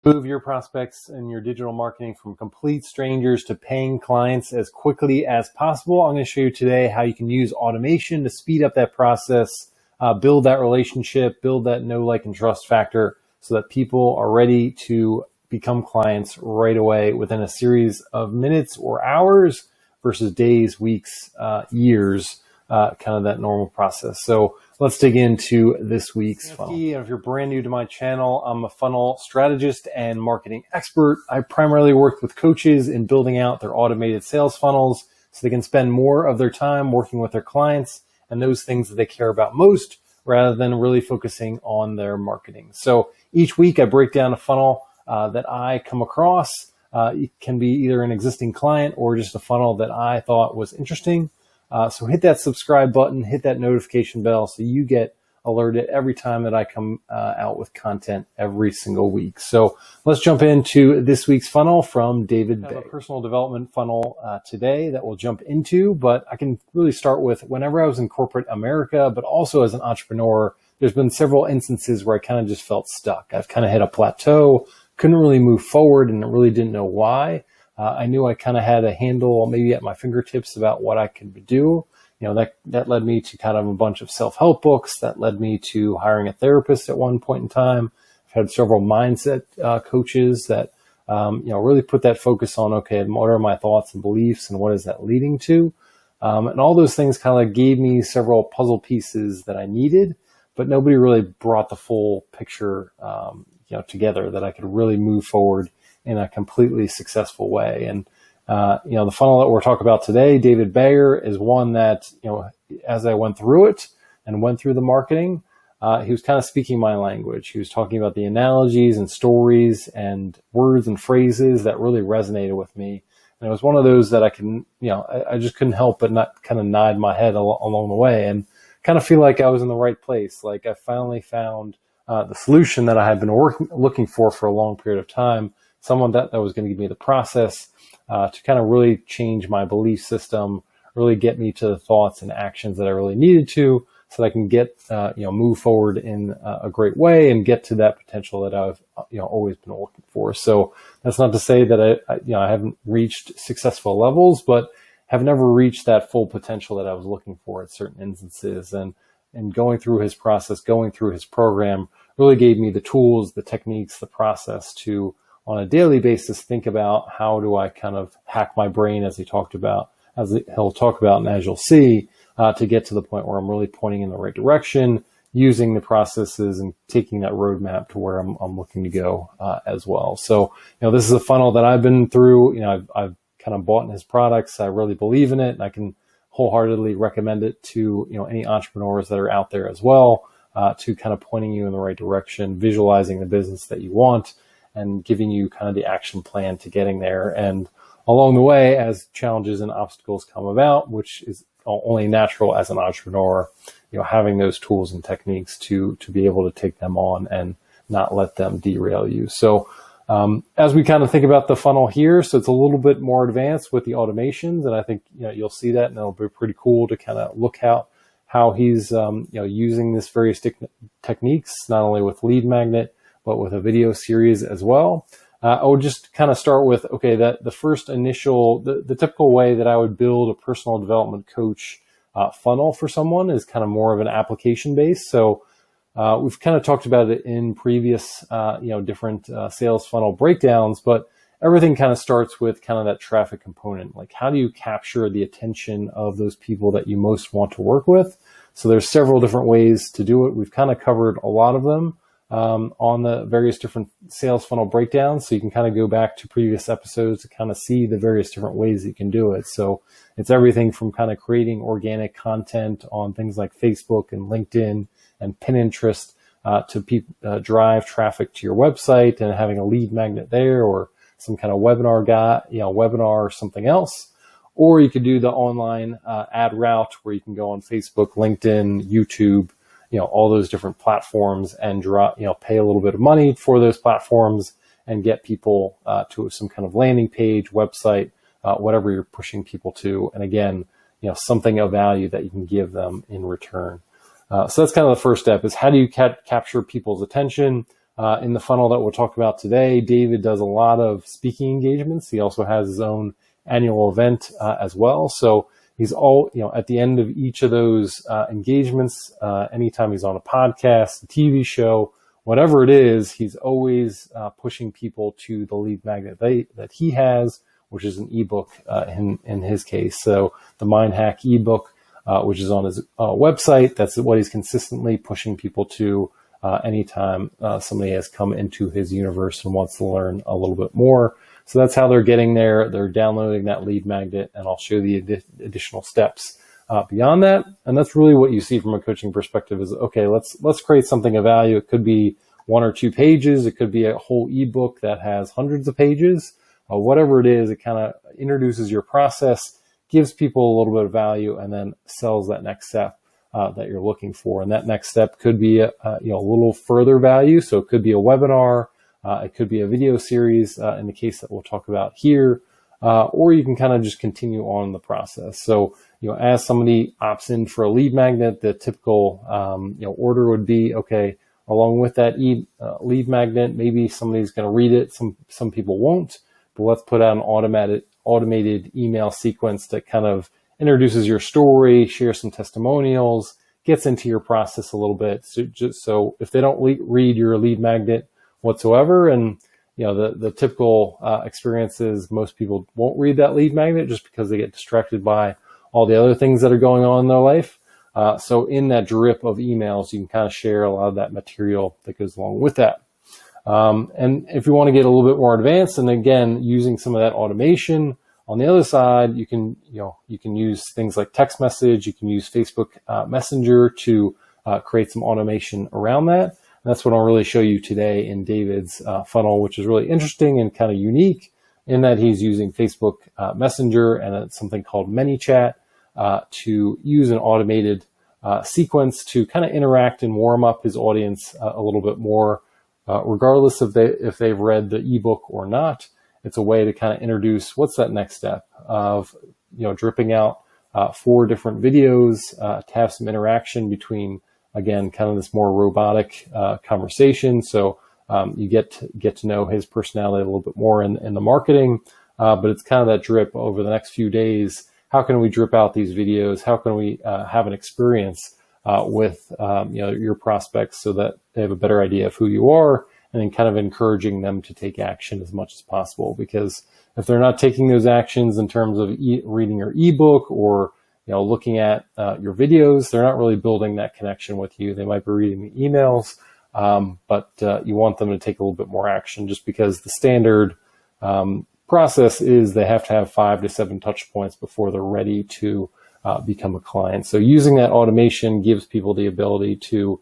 Move your prospects and your digital marketing from complete strangers to paying clients as quickly as possible. I'm going to show you today how you can use automation to speed up that process, build that relationship, build that know, like, and trust factor so that people are ready to become clients right away within a series of minutes or hours versus days, weeks, years, kind of that normal process. So let's dig into this week's funnel. And if you're brand new to my channel, I'm a funnel strategist and marketing expert. I primarily work with coaches in building out their automated sales funnels so they can spend more of their time working with their clients and those things that they care about most rather than really focusing on their marketing. So each week I break down a funnel that I come across. It can be either an existing client or just a funnel that I thought was interesting. So hit that subscribe button, hit that notification bell so you get alerted every time that I come out with content every single week. So let's jump into this week's funnel from David Bay. I have a personal development funnel today that we'll jump into, but I can really start with whenever I was in corporate America, but also as an entrepreneur, there's been several instances where I kind of just felt stuck. I've kind of hit a plateau, couldn't really move forward, and really didn't know why. I knew I kind of had a handle maybe at my fingertips about what I could do. You know, that led me to kind of a bunch of self-help books. That led me to hiring a therapist at one point in time. I've had several mindset coaches that, really put that focus on, okay, what are my thoughts and beliefs and what is that leading to? And all those things kind of gave me several puzzle pieces that I needed, but nobody really brought the full picture, together that I could really move forward in a completely successful way. And, the funnel that we're talking about today, David Bayer, is one that, as I went through it and went through the marketing, he was kind of speaking my language. He was talking about the analogies and stories and words and phrases that really resonated with me. And it was one of those that I can, I just couldn't help but not kind of nod my head along the way and kind of feel like I was in the right place. Like I finally found the solution that I had been looking for a long period of time. Someone that was going to give me the process to kind of really change my belief system, really get me to the thoughts and actions that I really needed to, so that I can get, move forward in a great way and get to that potential that I've, always been looking for. So that's not to say that I haven't reached successful levels, but have never reached that full potential that I was looking for at certain instances. And going through his process, going through his program really gave me the tools, the techniques, the process to, on a daily basis, think about how do I kind of hack my brain, as he'll talk about, and as you'll see, to get to the point where I'm really pointing in the right direction, using the processes and taking that roadmap to where I'm looking to go as well. So, this is a funnel that I've been through. I've kind of bought in his products. I really believe in it, and I can wholeheartedly recommend it to any entrepreneurs that are out there as well, to kind of pointing you in the right direction, visualizing the business that you want, and giving you kind of the action plan to getting there. And along the way, as challenges and obstacles come about, which is only natural as an entrepreneur, having those tools and techniques to be able to take them on and not let them derail you. So as we kind of think about the funnel here, so it's a little bit more advanced with the automations, and I think you'll see that, and it'll be pretty cool to kind of look out how he's using this various techniques, not only with lead magnet, but with a video series as well. I would just kind of start with, okay, that the first initial, the typical way that I would build a personal development coach funnel for someone is kind of more of an application base. So we've kind of talked about it in previous, different sales funnel breakdowns, but everything kind of starts with kind of that traffic component. Like, how do you capture the attention of those people that you most want to work with? So there's several different ways to do it. We've kind of covered a lot of them on the various different sales funnel breakdowns. So you can kind of go back to previous episodes to kind of see the various different ways that you can do it. So it's everything from kind of creating organic content on things like Facebook and LinkedIn and Pinterest to drive traffic to your website and having a lead magnet there, or some kind of webinar webinar or something else. Or you could do the online ad route where you can go on Facebook, LinkedIn, YouTube, all those different platforms and pay a little bit of money for those platforms and get people to some kind of landing page, website, whatever you're pushing people to. And again, something of value that you can give them in return. So that's kind of the first step, is how do you capture people's attention? in the funnel that we'll talk about today. David does a lot of speaking engagements. He also has his own annual event as well. So he's at the end of each of those engagements, anytime he's on a podcast, a TV show, whatever it is, he's always pushing people to the lead magnet that he has, which is an ebook in his case. So the Mind Hack ebook, which is on his website, that's what he's consistently pushing people to anytime somebody has come into his universe and wants to learn a little bit more. So that's how they're getting there. They're downloading that lead magnet, and I'll show the additional steps beyond that. And that's really what you see from a coaching perspective is, okay, let's create something of value. It could be 1 or 2 pages. It could be a whole ebook that has hundreds of pages. Whatever it is, it kind of introduces your process, gives people a little bit of value, and then sells that next step that you're looking for. And that next step could be a little further value. So it could be a webinar, it could be a video series in the case that we'll talk about here, or you can kind of just continue on the process. So as somebody opts in for a lead magnet, the typical order would be, okay, along with that lead magnet, maybe somebody's going to read it. Some people won't, but let's put out an automated email sequence that kind of introduces your story, shares some testimonials, gets into your process a little bit. So if they don't read your lead magnet whatsoever, and the typical experience is most people won't read that lead magnet just because they get distracted by all the other things that are going on in their life. So in that drip of emails, you can kind of share a lot of that material that goes along with that. And if you want to get a little bit more advanced, and again, using some of that automation, on the other side, you can use things like text message. You can use Facebook Messenger to create some automation around that. And that's what I'll really show you today in David's funnel, which is really interesting and kind of unique in that he's using Facebook Messenger and it's something called Manychat to use an automated sequence to kind of interact and warm up his audience a little bit more, regardless if they've read the ebook or not. It's a way to kind of introduce what's that next step of, dripping out 4 different videos to have some interaction between, again, kind of this more robotic conversation. So you get to know his personality a little bit more in the marketing, but it's kind of that drip over the next few days. How can we drip out these videos? How can we have an experience with your prospects so that they have a better idea of who you are, and then kind of encouraging them to take action as much as possible. Because if they're not taking those actions in terms of reading your ebook or looking at your videos, they're not really building that connection with you. They might be reading the emails, but you want them to take a little bit more action, just because the standard process is they have to have 5 to 7 touch points before they're ready to become a client. So using that automation gives people the ability to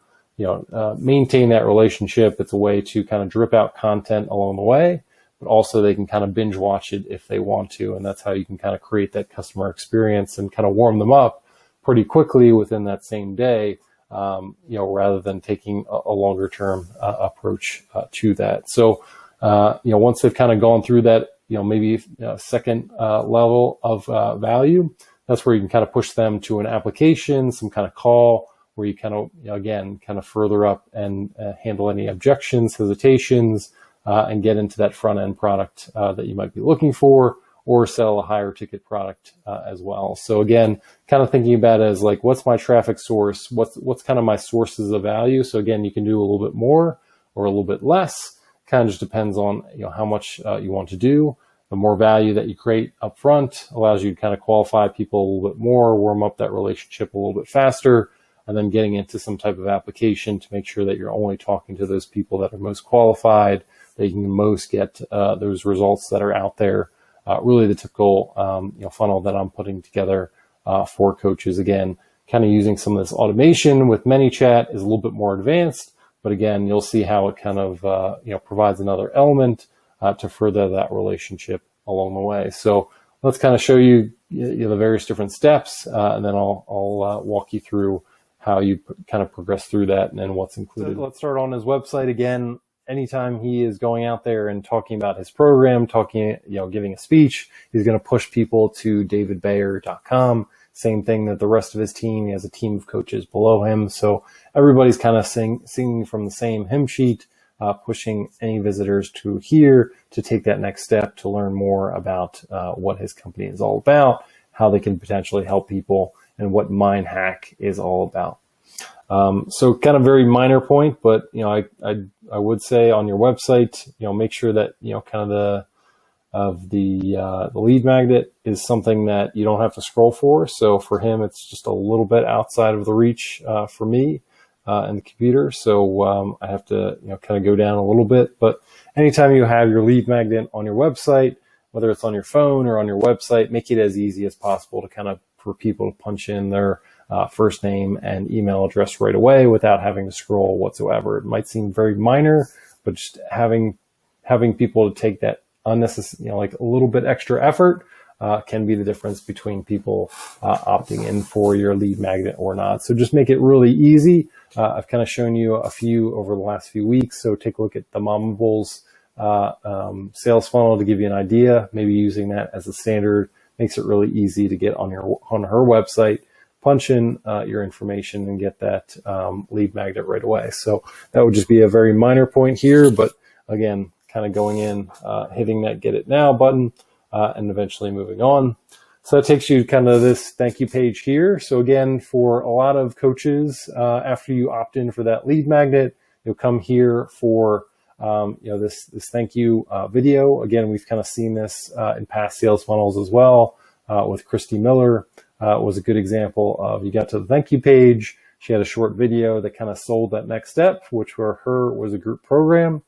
maintain that relationship. It's a way to kind of drip out content along the way, but also they can kind of binge watch it if they want to. And that's how you can kind of create that customer experience and kind of warm them up pretty quickly within that same day, rather than taking a longer term approach to that. So, once they've kind of gone through that, maybe second level of value, that's where you can kind of push them to an application, some kind of call, where you kind of, again, kind of further up and handle any objections, hesitations, and get into that front end product that you might be looking for, or sell a higher ticket product as well. So again, kind of thinking about it as like, what's my traffic source? What's kind of my sources of value? So again, you can do a little bit more or a little bit less. Kind of just depends on how much you want to do. The more value that you create up front allows you to kind of qualify people a little bit more, warm up that relationship a little bit faster, and then getting into some type of application to make sure that you're only talking to those people that are most qualified, that you can most get those results that are out there. Really the typical funnel that I'm putting together for coaches. Again, kind of using some of this automation with Manychat is a little bit more advanced, but again, you'll see how it kind of provides another element to further that relationship along the way. So let's kind of show you, the various different steps, and then I'll walk you through how you kind of progress through that and then what's included. So let's start on his website again. Anytime he is going out there and talking about his program, giving a speech, he's going to push people to davidbayer.com. Same thing that the rest of his team. He has a team of coaches below him. So everybody's kind of singing from the same hymn sheet. pushing any visitors to here to take that next step to learn more about what his company is all about, how they can potentially help people, and what Mindhack is all about. So kind of very minor point, but I would say on your website, make sure that kind of the lead magnet is something that you don't have to scroll for. So for him, it's just a little bit outside of the reach for me and the computer. So I have to kind of go down a little bit. But anytime you have your lead magnet on your website, whether it's on your phone or on your website, make it as easy as possible to kind of for people to punch in their first name and email address right away without having to scroll whatsoever. It might seem very minor, but just having people to take that unnecessary, like a little bit extra effort can be the difference between people opting in for your lead magnet or not. So just make it really easy. I've kind of shown you a few over the last few weeks. So take a look at the Momables sales funnel to give you an idea. Maybe using that as a standard makes it really easy to get on her website, punch in your information, and get that lead magnet right away. So that would just be a very minor point here, but again, kind of going in, hitting that get it now button, and eventually moving on. So that takes you kind of this thank you page here. So again, for a lot of coaches, after you opt in for that lead magnet, you'll come here for this thank you video. Again, we've kind of seen this in past sales funnels as well. With Christy Miller was a good example of, you got to the thank you page. She had a short video that kind of sold that next step, which for her was a group program.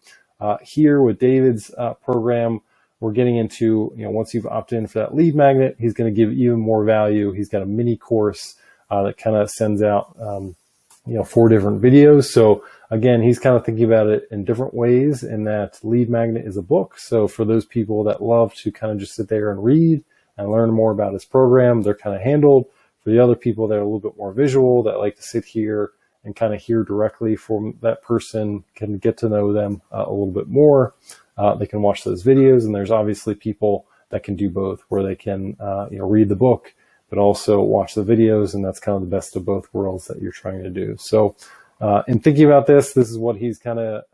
Here with David's program, we're getting into, once you've opted in for that lead magnet, he's going to give even more value. He's got a mini course that kind of sends out, 4 different videos. So again, he's kind of thinking about it in different ways, in that lead magnet is a book. So for those people that love to kind of just sit there and read and learn more about his program, they're kind of handled. For the other people that are a little bit more visual, that like to sit here and kind of hear directly from that person, can get to know them a little bit more. They can watch those videos, and there's obviously people that can do both, where they can read the book, but also watch the videos, and that's kind of the best of both worlds that you're trying to do. So in thinking about this is what he's kind of,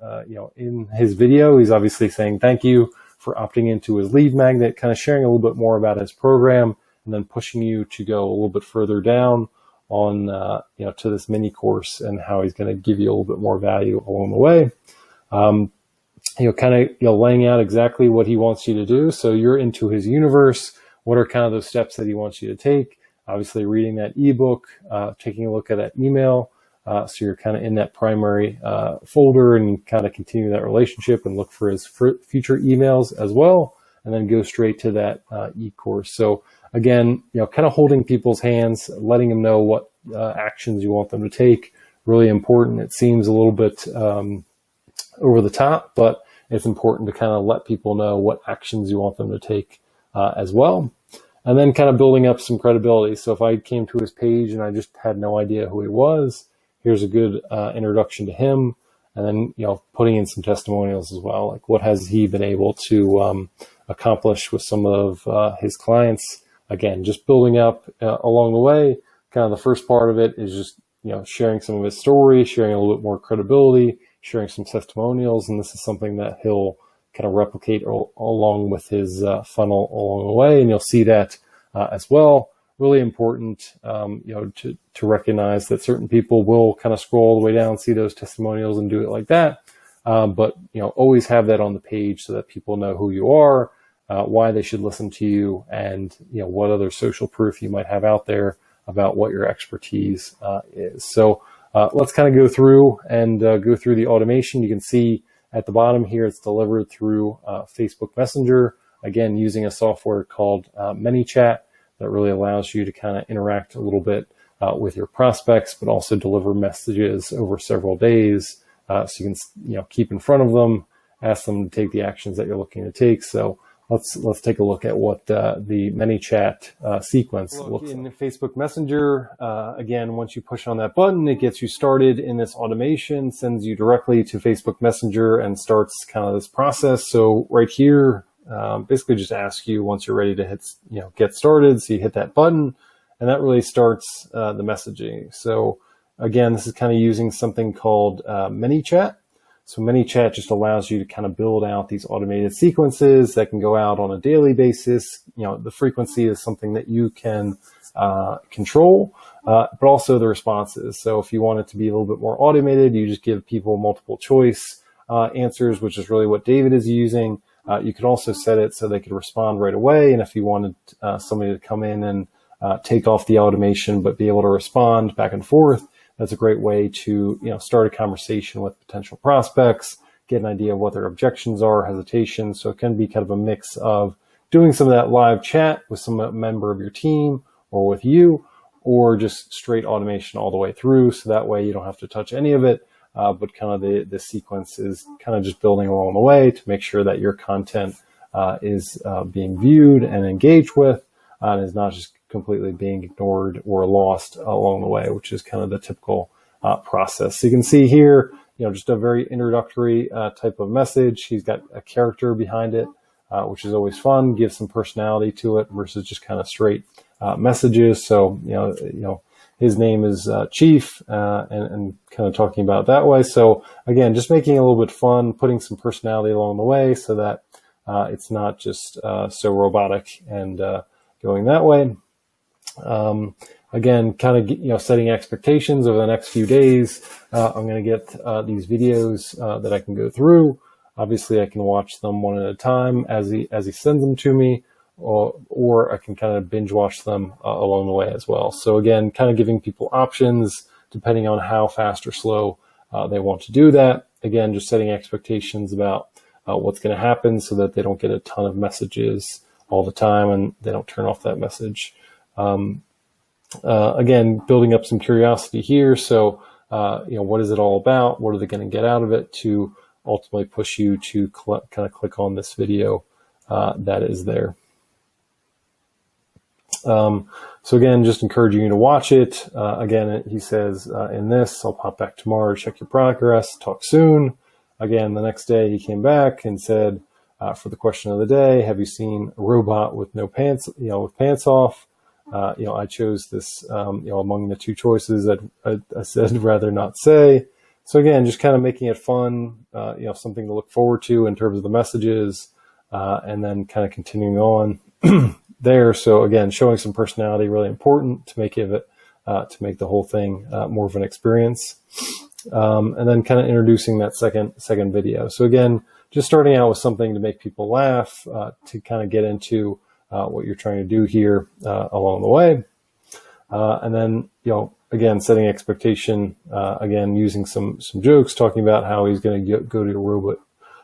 in his video, he's obviously saying thank you for opting into his lead magnet, kind of sharing a little bit more about his program, and then pushing you to go a little bit further down on, to this mini course, and how he's going to give you a little bit more value along the way. Laying out exactly what he wants you to do. So you're into his universe. What are kind of those steps that he wants you to take? Obviously reading that ebook, taking a look at that email. So you're kind of in that primary folder, and kind of continue that relationship and look for his future emails as well, and then go straight to that e-course. So again, kind of holding people's hands, letting them know what actions you want them to take. Really important. It seems a little bit over the top, but it's important to kind of let people know what actions you want them to take as well. And then kind of building up some credibility. So if I came to his page and I just had no idea who he was, here's a good introduction to him. And then, putting in some testimonials as well. Like, what has he been able to accomplish with some of his clients? Again, just building up along the way. Kind of the first part of it is just, sharing some of his story, sharing a little bit more credibility, sharing some testimonials. And this is something that he'll kind of replicate along with his funnel along the way. And you'll see that as well. Really important, to recognize that certain people will kind of scroll all the way down, see those testimonials, and do it like that. But always have that on the page so that people know who you are, why they should listen to you, and what other social proof you might have out there about what your expertise is. So let's kind of go through the automation. You can see at the bottom here, it's delivered through Facebook Messenger. Again, using a software called Manychat. That really allows you to kind of interact a little bit with your prospects, but also deliver messages over several days. So you can, keep in front of them, ask them to take the actions that you're looking to take. So let's take a look at what the Manychat sequence looks like. In Facebook Messenger, again, once you push on that button, it gets you started in this automation, sends you directly to Facebook Messenger, and starts kind of this process. So right here, basically just ask you once you're ready to hit, get started. So you hit that button, and that really starts the messaging. So again, this is kind of using something called Manychat. So Manychat just allows you to kind of build out these automated sequences that can go out on a daily basis. The frequency is something that you can control, but also the responses. So if you want it to be a little bit more automated, you just give people multiple choice answers, which is really what David is using. You could also set it so they could respond right away. And if you wanted somebody to come in and take off the automation, but be able to respond back and forth, that's a great way to start a conversation with potential prospects, get an idea of what their objections are, hesitations. So it can be kind of a mix of doing some of that live chat with some member of your team or with you, or just straight automation all the way through. So that way you don't have to touch any of it, but kind of the sequence is kind of just building along the way to make sure that your content is being viewed and engaged with, and is not just completely being ignored or lost along the way, which is kind of the typical process. So you can see here, just a very introductory type of message. He's got a character behind it, which is always fun, gives some personality to it versus just kind of straight messages. So, his name is Chief, and kind of talking about it that way. So again, just making it a little bit fun, putting some personality along the way so that it's not just so robotic and going that way. Again, kind of, setting expectations over the next few days. I'm going to get these videos that I can go through. Obviously, I can watch them one at a time as he sends them to me, or I can kind of binge watch them along the way as well. So again, kind of giving people options depending on how fast or slow they want to do that. Again, just setting expectations about what's going to happen so that they don't get a ton of messages all the time and they don't turn off that message. Again, building up some curiosity here. So, what is it all about? What are they going to get out of it to ultimately push you to kind of click on this video that is there. So again, just encouraging you to watch it. Again, he says in this, I'll pop back tomorrow, check your progress, talk soon. Again, the next day he came back and said, for the question of the day, have you seen a robot with no pants, with pants off? I chose this, among the two choices that I said rather not say. So again, just kind of making it fun, something to look forward to in terms of the messages, and then kind of continuing on there. So again, showing some personality, really important to make it, to make the whole thing more of an experience. And then kind of introducing that second video. So again, just starting out with something to make people laugh, to kind of get into what you're trying to do here along the way. And then, again, setting expectation, again, using some jokes, talking about how he's going to go to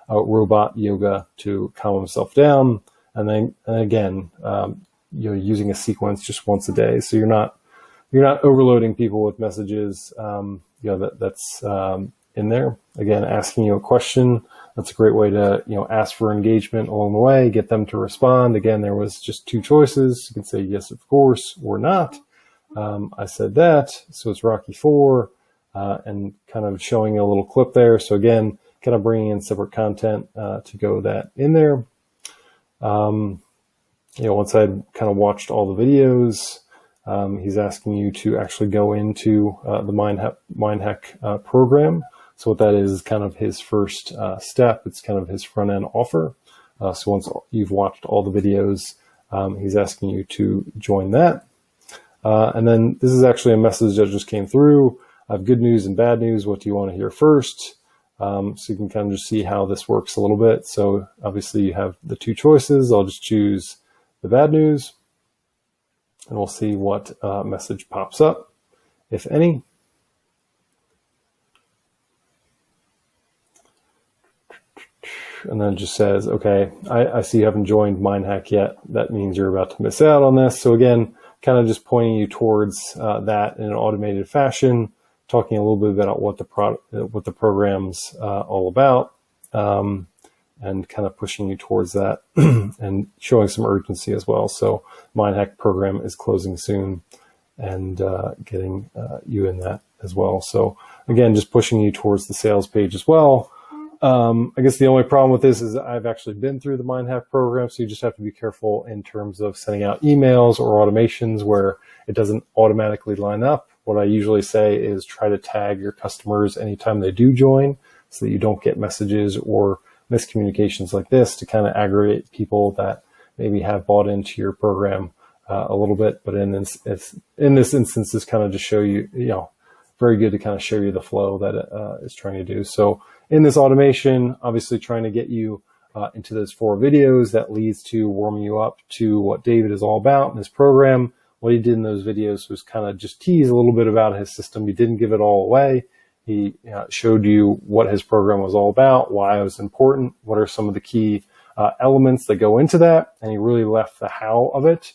robot yoga to calm himself down. And then again, using a sequence just once a day. So you're not overloading people with messages, that's in there. Again, asking you a question. That's a great way to, ask for engagement along the way, get them to respond. Again, there was just two choices. You can say yes, of course, or not. I said that, so it's Rocky 4, and kind of showing a little clip there. So again, kind of bringing in separate content to go that in there. Once I'd kind of watched all the videos, he's asking you to actually go into the MindHack program. So what that is kind of his first step. It's kind of his front end offer. So once you've watched all the videos, he's asking you to join that. And then this is actually a message that just came through. I have good news and bad news. What do you want to hear first? So you can kind of just see how this works a little bit. So obviously you have the two choices. I'll just choose the bad news, and we'll see what message pops up, if any. And then it just says, okay, I see you haven't joined MindHack yet. That means you're about to miss out on this. So again, kind of just pointing you towards that in an automated fashion, talking a little bit about what the program's all about, and kind of pushing you towards that and showing some urgency as well. So MindHack program is closing soon, and getting you in that as well. So again, just pushing you towards the sales page as well. I guess the only problem with this is I've actually been through the MindHack program, so you just have to be careful in terms of sending out emails or automations where it doesn't automatically line up. What I usually say is try to tag your customers anytime they do join, so that you don't get messages or miscommunications like this to kind of aggravate people that maybe have bought into your program a little bit. But in this instance, this kind of just show you, very good to kind of show you the flow that it is trying to do. So in this automation, obviously trying to get you into those 4 videos that leads to warming you up to what David is all about in his program. What he did in those videos was kind of just tease a little bit about his system. He didn't give it all away. He showed you what his program was all about, why it was important, what are some of the key elements that go into that, and he really left the how of it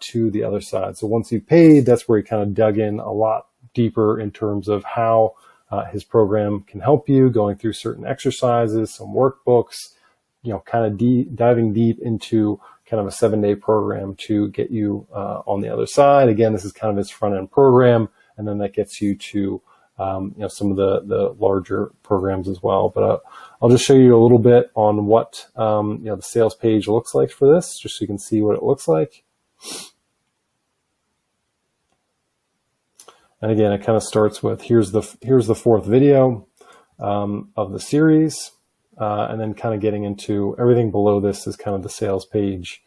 to the other side. So once you paid, that's where he kind of dug in a lot deeper in terms of how his program can help you, going through certain exercises, some workbooks, kind of diving deep into kind of a 7-day program to get you on the other side. Again, this is kind of his front-end program, and then that gets you to some of the larger programs as well. But I'll just show you a little bit on what the sales page looks like for this, just so you can see what it looks like. And again, it kind of starts with here's the 4th video of the series. And then kind of getting into everything below this is kind of the sales page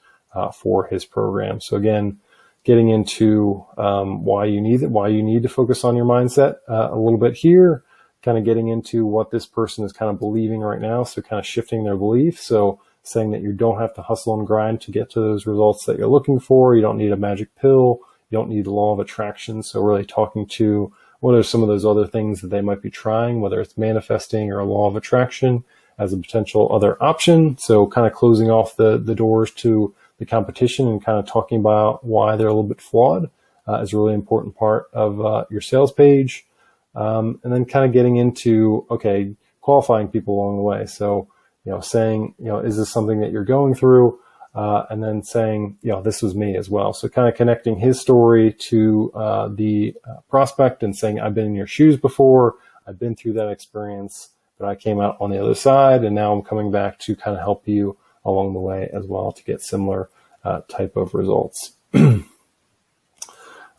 for his program. So again, getting into why you need to focus on your mindset a little bit here, kind of getting into what this person is kind of believing right now. So kind of shifting their belief. So saying that you don't have to hustle and grind to get to those results that you're looking for. You don't need a magic pill. You don't need the law of attraction. So really talking to what are some of those other things that they might be trying, whether it's manifesting or a law of attraction as a potential other option. So kind of closing off the doors to the competition and kind of talking about why they're a little bit flawed is a really important part of your sales page. And then kind of getting into, okay, qualifying people along the way. So, saying, is this something that you're going through? And then saying, this was me as well. So kind of connecting his story to the prospect and saying, I've been in your shoes before. I've been through that experience, but I came out on the other side, and now I'm coming back to kind of help you along the way as well to get similar type of results. And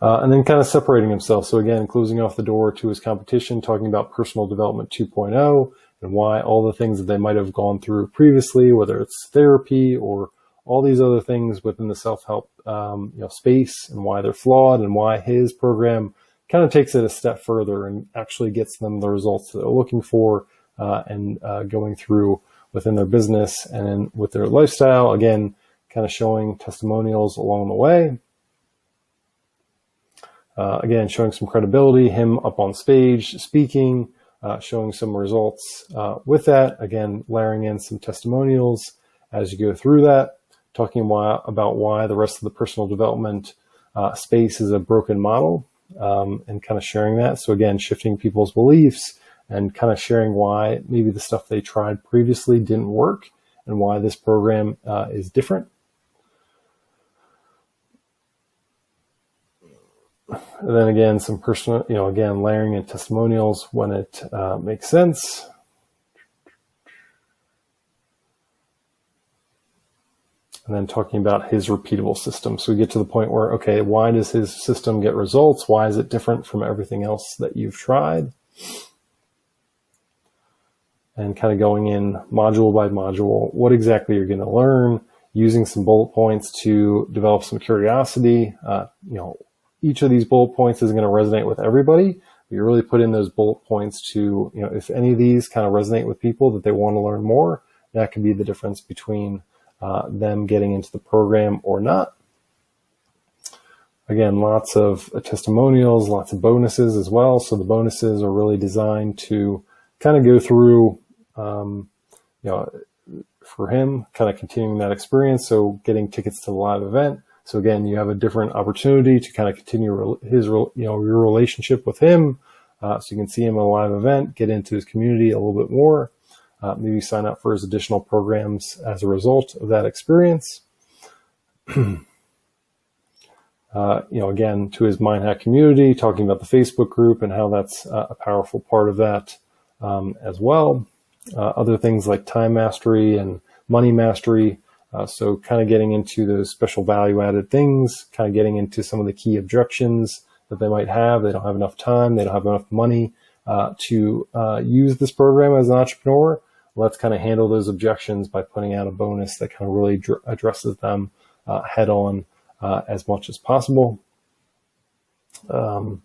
then kind of separating himself. So again, closing off the door to his competition, talking about personal development 2.0 and why all the things that they might have gone through previously, whether it's therapy or all these other things within the self-help space, and why they're flawed, and why his program kind of takes it a step further and actually gets them the results that they're looking for and going through within their business and with their lifestyle. Again, kind of showing testimonials along the way. Again, showing some credibility, him up on stage speaking, showing some results with that. Again, layering in some testimonials as you go through that, talking about why the rest of the personal development space is a broken model, and kind of sharing that. So again, shifting people's beliefs and kind of sharing why maybe the stuff they tried previously didn't work and why this program is different. And then again, some personal, again, layering in testimonials when it makes sense. And then talking about his repeatable system. So we get to the point where, okay, why does his system get results? Why is it different from everything else that you've tried? And kind of going in module by module, what exactly you're going to learn, using some bullet points to develop some curiosity. Each of these bullet points isn't going to resonate with everybody. You really put in those bullet points to, if any of these kind of resonate with people that they want to learn more, that could be the difference between them getting into the program or not. Again, lots of testimonials, lots of bonuses as well. So the bonuses are really designed to kind of go through, for him, kind of continuing that experience. So getting tickets to the live event. So again, you have a different opportunity to kind of continue your relationship with him. So you can see him at a live event, get into his community a little bit more, maybe sign up for his additional programs as a result of that experience. Again, to his Mindhack community, talking about the Facebook group and how that's a powerful part of that as well. Other things like time mastery and money mastery. So kind of getting into those special value-added things, kind of getting into some of the key objections that they might have. They don't have enough time, they don't have enough money to use this program as an entrepreneur, let's kind of handle those objections by putting out a bonus that kind of really addresses them head on as much as possible. And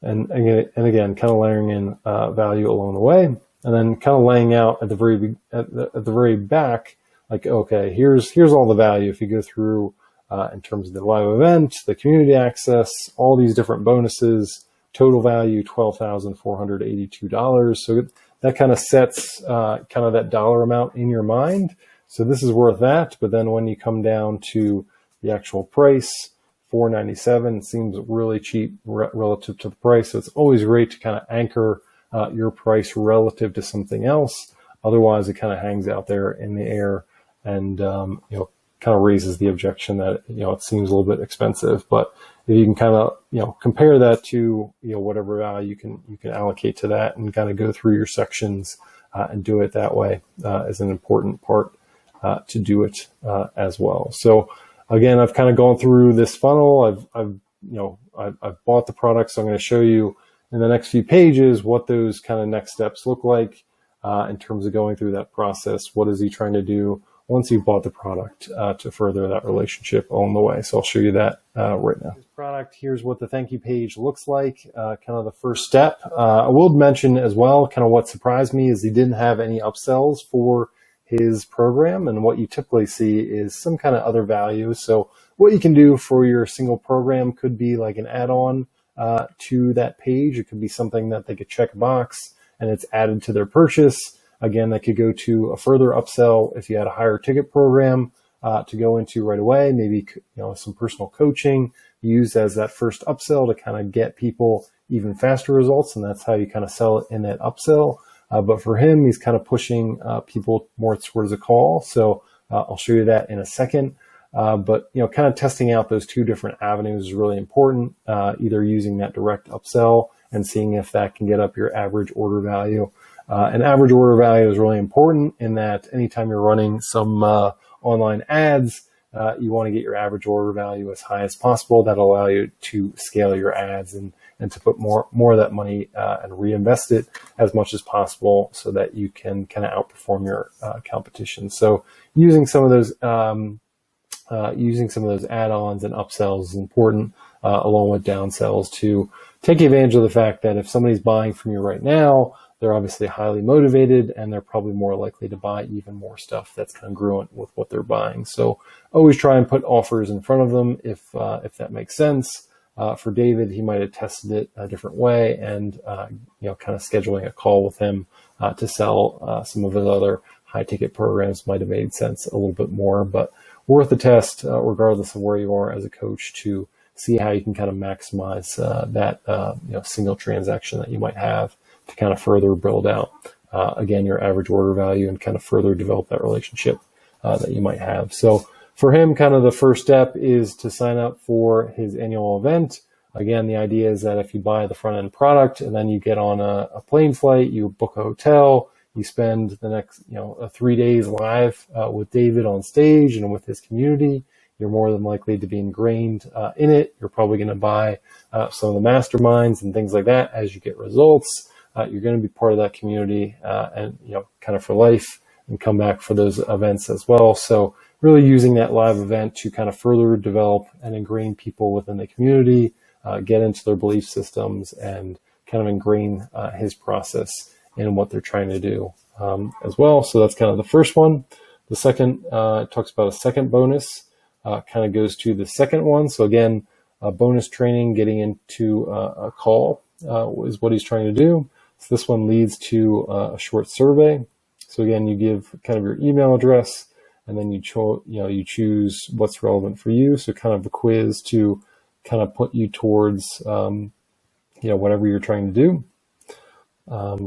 again, kind of layering in value along the way, and then kind of laying out at the very back, like, okay, here's all the value. If you go through in terms of the live event, the community access, all these different bonuses, total value $12,482. So that kind of sets kind of that dollar amount in your mind. So this is worth that. But then when you come down to the actual price, $497 seems really cheap relative to the price. So it's always great to kind of anchor your price relative to something else. Otherwise, it kind of hangs out there in the air and kind of raises the objection that it seems a little bit expensive. But if you can kind of compare that to whatever value you can allocate to that, and kind of go through your sections and do it that way is an important part to do it as well. So again, I've kind of gone through this funnel. I've bought the product, so I'm going to show you in the next few pages what those kind of next steps look like in terms of going through that process. What is he trying to do once you've bought the product to further that relationship along the way? So I'll show you that right now. This product, here's what the thank you page looks like, kind of the first step. I will mention as well, kind of what surprised me is he didn't have any upsells for his program, and what you typically see is some kind of other value. So what you can do for your single program could be like an add-on to that page. It could be something that they could check a box and it's added to their purchase. Again, that could go to a further upsell if you had a higher ticket program to go into right away. Maybe some personal coaching used as that first upsell to kind of get people even faster results, and that's how you kind of sell it in that upsell. But for him, he's kind of pushing people more towards a call. So I'll show you that in a second. But kind of testing out those two different avenues is really important. Either using that direct upsell and seeing if that can get up your average order value. And average order value is really important in that anytime you're running some online ads, you want to get your average order value as high as possible. That'll allow you to scale your ads and to put more of that money and reinvest it as much as possible so that you can kind of outperform your competition. So using some of those add-ons and upsells is important, along with downsells, to take advantage of the fact that if somebody's buying from you right now, they're obviously highly motivated and they're probably more likely to buy even more stuff that's congruent with what they're buying. So always try and put offers in front of them if that makes sense. For David, he might have tested it a different way, and kind of scheduling a call with him to sell some of his other high ticket programs might have made sense a little bit more, but worth a test regardless of where you are as a coach, to see how you can kind of maximize that single transaction that you might have to kind of further build out again your average order value and kind of further develop that relationship that you might have. So for him, kind of the first step is to sign up for his annual event. Again, the idea is that if you buy the front end product and then you get on a plane flight, you book a hotel, you spend the next 3 days live with David on stage and with his community, you're more than likely to be ingrained in it. You're probably going to buy some of the masterminds and things like that as you get results. You're going to be part of that community and kind of for life, and come back for those events as well. So really using that live event to kind of further develop and ingrain people within the community, get into their belief systems, and kind of ingrain his process in what they're trying to do as well. So that's kind of the first one. The second talks about a second bonus, kind of goes to the second one. So again, bonus training, getting into a call is what he's trying to do. So this one leads to a short survey. So again, you give kind of your email address, and then you choose what's relevant for you. So kind of a quiz to kind of put you towards whatever you're trying to do,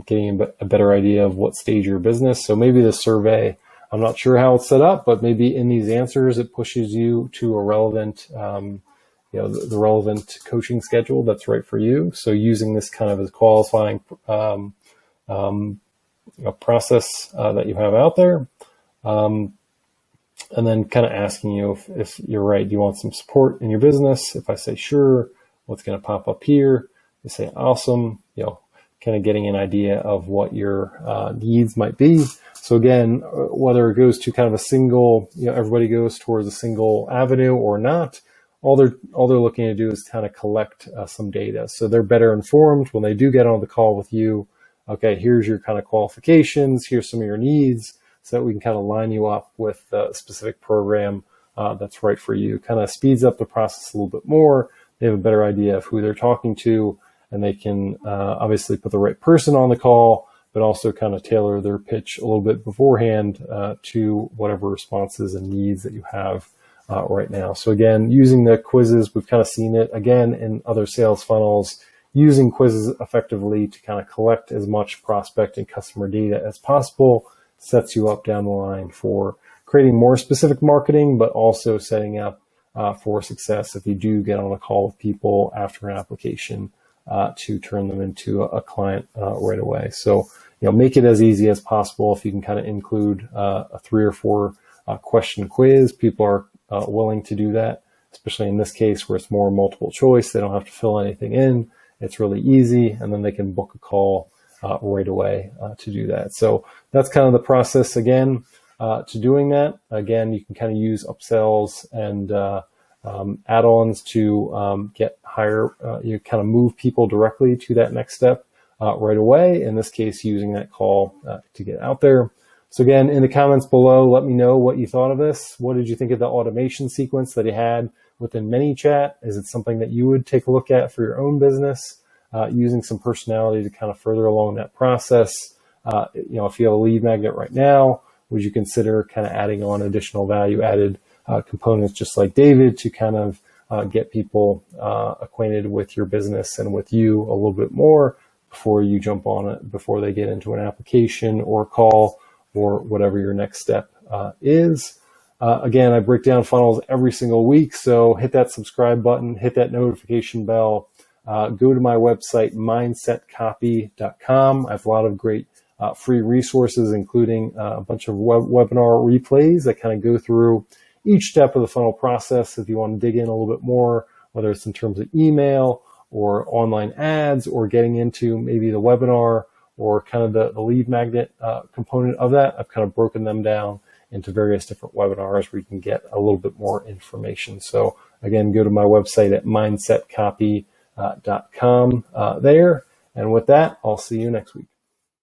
getting a better idea of what stage of your business. So maybe the survey, I'm not sure how it's set up, but maybe in these answers it pushes you to a relevant the relevant coaching schedule that's right for you. So using this kind of as qualifying process that you have out there, and then kind of asking you if you're right, do you want some support in your business? If I say sure, what's going to pop up here? You say awesome, kind of getting an idea of what your needs might be. So again, whether it goes to kind of a single, everybody goes towards a single avenue or not, all they're looking to do is kind of collect some data. So they're better informed when they do get on the call with you. Okay, here's your kind of qualifications, here's some of your needs, so that we can kind of line you up with a specific program that's right for you. Kind of speeds up the process a little bit more. They have a better idea of who they're talking to, and they can obviously put the right person on the call, but also kind of tailor their pitch a little bit beforehand to whatever responses and needs that you have right now. So again, using the quizzes, we've kind of seen it again in other sales funnels, using quizzes effectively to kind of collect as much prospect and customer data as possible sets you up down the line for creating more specific marketing, but also setting up for success if you do get on a call with people after an application to turn them into a client right away. So, make it as easy as possible. If you can kind of include a 3 or 4 question quiz, people are willing to do that, especially in this case where it's more multiple choice. They don't have to fill anything in. It's really easy, and then they can book a call right away to do that. So that's kind of the process again to doing that. Again, you can kind of use upsells and add-ons to get higher, you kind of move people directly to that next step right away. In this case, using that call to get out there. So again, in the comments below, let me know what you thought of this. What did you think of the automation sequence that he had within Manychat? Is it something that you would take a look at for your own business, using some personality to kind of further along that process? If you have a lead magnet right now, would you consider kind of adding on additional value-added components just like David to kind of get people acquainted with your business and with you a little bit more before you jump on it, before they get into an application or call or whatever your next step is. Again, I break down funnels every single week, so hit that subscribe button, hit that notification bell, go to my website, mindsetcopy.com. I have a lot of great free resources, including a bunch of webinar replays that kind of go through each step of the funnel process. If you want to dig in a little bit more, whether it's in terms of email or online ads or getting into maybe the webinar or kind of the lead magnet component of that, I've kind of broken them down into various different webinars where you can get a little bit more information. So again, go to my website at mindsetcopy.com there. And with that, I'll see you next week.